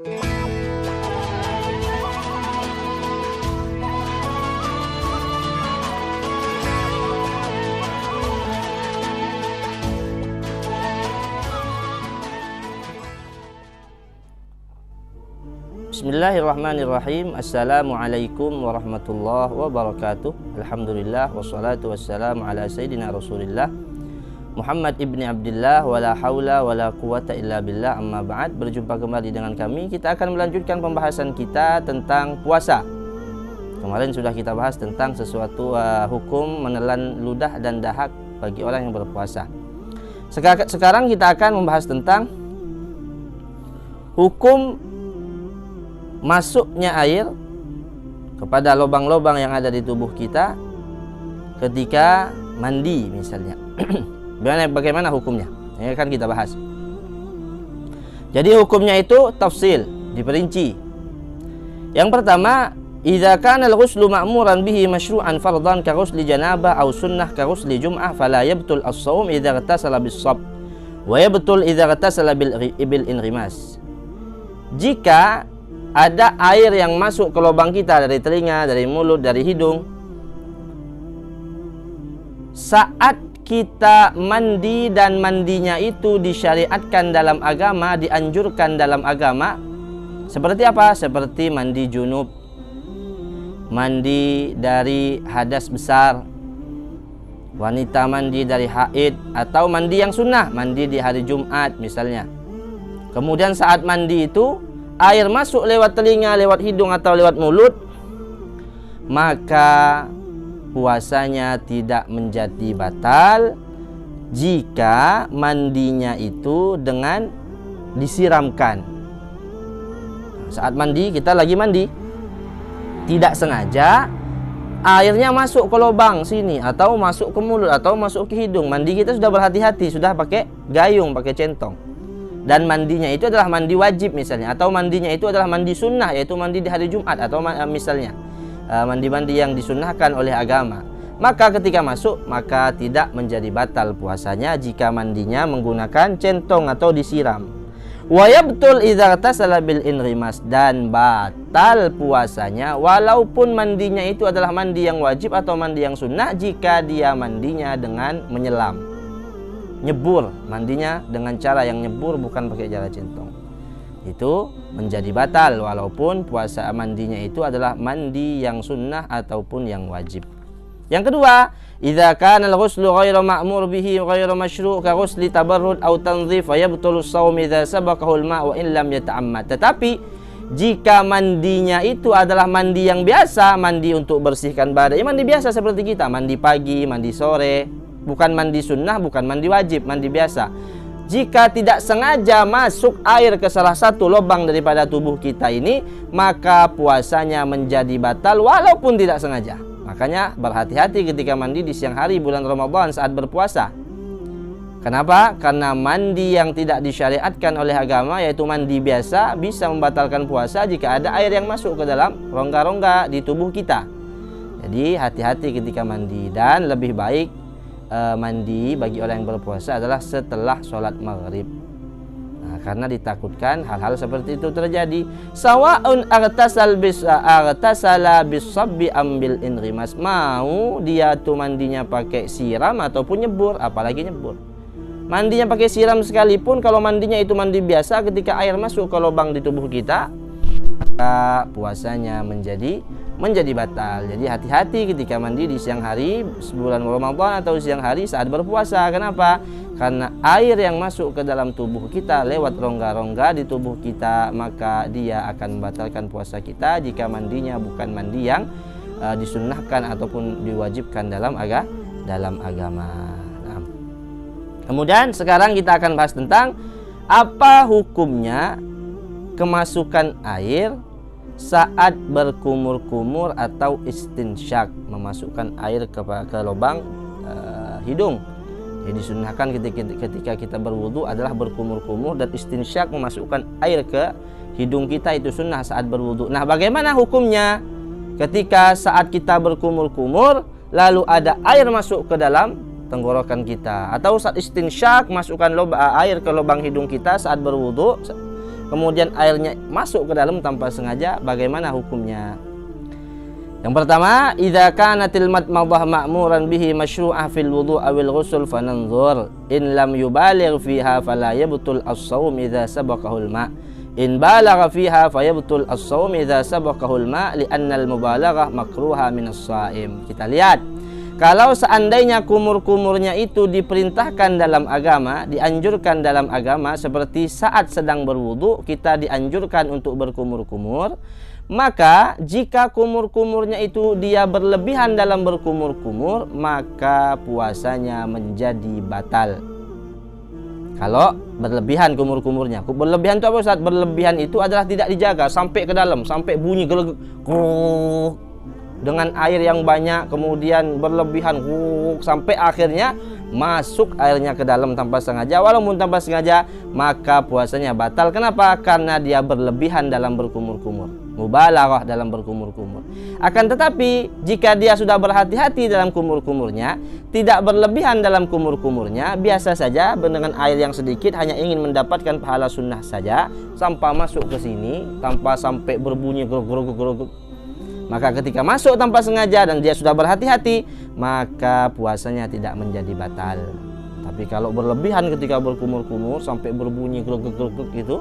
Bismillahirrahmanirrahim. Assalamualaikum warahmatullahi wabarakatuh. Alhamdulillah wassalatu wassalamu ala sayyidina Rasulillah Muhammad ibni Abdillah wala haula wala quwata illa billah, amma ba'd. Berjumpa kembali dengan kami. Kita akan melanjutkan pembahasan kita tentang puasa. Kemarin sudah kita bahas tentang sesuatu hukum menelan ludah dan dahak bagi orang yang berpuasa. Sekarang kita akan membahas tentang hukum masuknya air kepada lubang-lubang yang ada di tubuh kita ketika mandi misalnya. Bagaimana hukumnya? Ini akan kita bahas. Jadi hukumnya itu tafsil, diperinci. Yang pertama, idza kana al-ghuslu ma'muran bihi masyru'an fardhan ka ghusli janabah aw sunnah ka ghusli jum'ah fala yabtul as-shaum idza igtasala bis-shab wa yabtul idza igtasala bil inrimas. Jika ada air yang masuk ke lubang kita dari telinga, dari mulut, dari hidung, saat kita mandi dan mandinya itu disyariatkan dalam agama, dianjurkan dalam agama, seperti apa? Seperti mandi junub, mandi dari hadas besar, wanita mandi dari haid, atau mandi yang sunnah, mandi di hari Jumat misalnya. Kemudian saat mandi itu air masuk lewat telinga, lewat hidung atau lewat mulut, maka puasanya tidak menjadi batal jika mandinya itu dengan disiramkan. Saat mandi, kita lagi mandi, tidak sengaja airnya masuk ke lubang sini, atau masuk ke mulut, atau masuk ke hidung. Mandi kita sudah berhati-hati, sudah pakai gayung, pakai centong. Dan mandinya itu adalah mandi wajib misalnya, atau mandinya itu adalah mandi sunnah, yaitu mandi di hari Jumat, atau misalnya mandi-mandi yang disunnahkan oleh agama. Maka ketika masuk, maka tidak menjadi batal puasanya jika mandinya menggunakan centong atau disiram. Wa yabtul idza igtasala bil inrimas, dan batal puasanya walaupun mandinya itu adalah mandi yang wajib atau mandi yang sunnah jika dia mandinya dengan menyelam. Nyebur, mandinya dengan cara yang nyebur, bukan pakai cara centong, itu menjadi batal walaupun puasa mandinya itu adalah mandi yang sunnah ataupun yang wajib. Yang kedua, idza kana al-ghuslu ghairu ma'mur bihi ghairu masyru' ka ghusli tabarrud aw tanzif fa yabtulu as-shaum idza sabaqahu al-ma' wa in lam yata'ammad. Tetapi jika mandinya itu adalah mandi yang biasa, mandi untuk bersihkan badan, mandi biasa seperti kita, mandi pagi, mandi sore, bukan mandi sunnah, bukan mandi wajib, mandi biasa. Jika tidak sengaja masuk air ke salah satu lubang daripada tubuh kita ini, maka puasanya menjadi batal walaupun tidak sengaja. Makanya berhati-hati ketika mandi di siang hari bulan Ramadan saat berpuasa. Kenapa? Karena mandi yang tidak disyariatkan oleh agama, yaitu mandi biasa, bisa membatalkan puasa jika ada air yang masuk ke dalam rongga-rongga di tubuh kita. Jadi hati-hati ketika mandi, dan lebih baik mandi bagi orang yang berpuasa adalah setelah sholat maghrib. Nah, karena ditakutkan hal-hal seperti itu terjadi. Sawa'un agtasala bis-sabbi ambil inrimas, mau dia tuh mandinya pakai siram ataupun nyebur, apalagi nyebur. Mandinya pakai siram sekalipun, kalau mandinya itu mandi biasa, ketika air masuk ke lubang di tubuh kita, maka puasanya menjadi batal. Jadi hati-hati ketika mandi di siang hari bulan Ramadan atau siang hari saat berpuasa. Kenapa? Karena air yang masuk ke dalam tubuh kita lewat rongga-rongga di tubuh kita, maka dia akan membatalkan puasa kita jika mandinya bukan mandi yang disunnahkan ataupun diwajibkan dalam agama. Nah. Kemudian sekarang kita akan bahas tentang apa hukumnya kemasukan air saat berkumur-kumur atau istinsyak, memasukkan air ke lubang hidung. Jadi disunnahkan ketika kita berwudu adalah berkumur-kumur, dan istinsyak memasukkan air ke hidung kita itu sunnah saat berwudu. Nah, bagaimana hukumnya ketika saat kita berkumur-kumur lalu ada air masuk ke dalam tenggorokan kita, atau saat istinsyak masukkan air ke lubang hidung kita saat berwudu, kemudian airnya masuk ke dalam tanpa sengaja, bagaimana hukumnya? Yang pertama, idza kanatil madmadah ma'muran bihi masyru'ah fil wudu' awil ghusl fananzur in lam yubaligh fiha fala yabtul as-shaum idza sabaqahu al-ma'. In balagha fiha fayabtul as-shaum idza sabaqahu al-ma' li'anna al-mubalaghah makruha min as-sha'im. Kita lihat, kalau seandainya kumur-kumurnya itu diperintahkan dalam agama, dianjurkan dalam agama, seperti saat sedang berwudu kita dianjurkan untuk berkumur-kumur, maka jika kumur-kumurnya itu dia berlebihan dalam berkumur-kumur, maka puasanya menjadi batal. Kalau berlebihan kumur-kumurnya. Berlebihan itu apa Ustaz? Berlebihan itu adalah tidak dijaga sampai ke dalam, sampai bunyi gelegek dengan air yang banyak, kemudian berlebihan sampai akhirnya masuk airnya ke dalam tanpa sengaja. Walaupun tanpa sengaja, maka puasanya batal. Kenapa? Karena dia berlebihan dalam berkumur-kumur, mubalaghah dalam berkumur-kumur. Akan tetapi jika dia sudah berhati-hati dalam kumur-kumurnya, tidak berlebihan dalam kumur-kumurnya, biasa saja dengan air yang sedikit, hanya ingin mendapatkan pahala sunnah saja, sampai masuk ke sini tanpa sampai berbunyi grog, maka ketika masuk tanpa sengaja dan dia sudah berhati-hati, maka puasanya tidak menjadi batal. Tapi kalau berlebihan ketika berkumur-kumur sampai berbunyi grog-grog itu,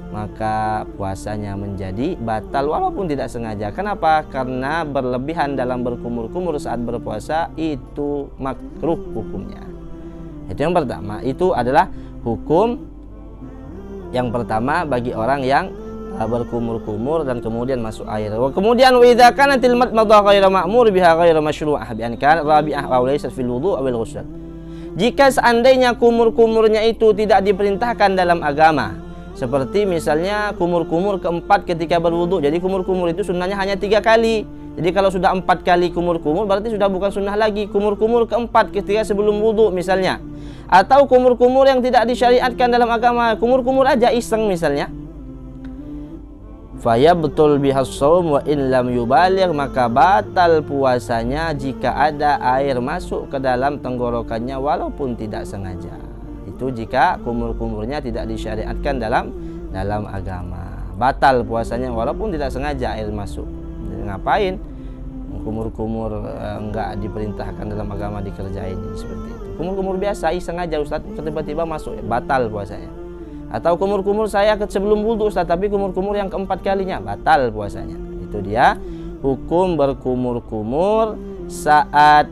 maka puasanya menjadi batal walaupun tidak sengaja. Kenapa? Karena berlebihan dalam berkumur-kumur saat berpuasa itu makruh hukumnya. Itu yang pertama. Itu adalah hukum yang pertama bagi orang yang berkumur-kumur dan kemudian masuk air. Kemudian wa idza kanatil madmadah ghairu ma'mur biha ghairu masyru'ah bi an kana rabi'ah aw laysa fil wudu' awil ghusl. Jika seandainya kumur-kumurnya itu tidak diperintahkan dalam agama, seperti misalnya kumur-kumur keempat ketika berwudu. Jadi kumur-kumur itu sunnahnya hanya 3 kali. Jadi kalau sudah 4 kali kumur-kumur berarti sudah bukan sunnah lagi. Kumur-kumur keempat ketika sebelum wudu misalnya. Atau kumur-kumur yang tidak disyariatkan dalam agama, kumur-kumur aja iseng misalnya. Fayabtul bihas shaum wa in lam yubaligh, maka batal puasanya jika ada air masuk ke dalam tenggorokannya walaupun tidak sengaja. Itu jika kumur-kumurnya tidak disyariatkan dalam agama, batal puasanya walaupun tidak sengaja air masuk. Jadi, ngapain kumur-kumur enggak diperintahkan dalam agama dikerjain seperti itu? Kumur-kumur biasa iseng aja Ustaz, tiba-tiba masuk, batal puasanya. Atau kumur-kumur saya sebelum wudu Ustaz, tapi kumur-kumur yang keempat kalinya, batal puasanya. Itu dia hukum berkumur-kumur saat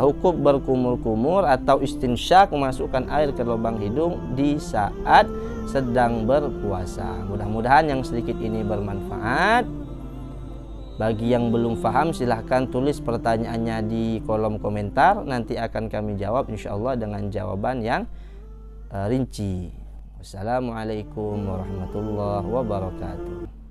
hukum berkumur-kumur atau istinsyak, memasukkan air ke lubang hidung di saat sedang berpuasa. Mudah-mudahan yang sedikit ini bermanfaat. Bagi yang belum paham silahkan tulis pertanyaannya di kolom komentar, nanti akan kami jawab insyaallah dengan jawaban yang rinci. Wassalamualaikum warahmatullahi wabarakatuh.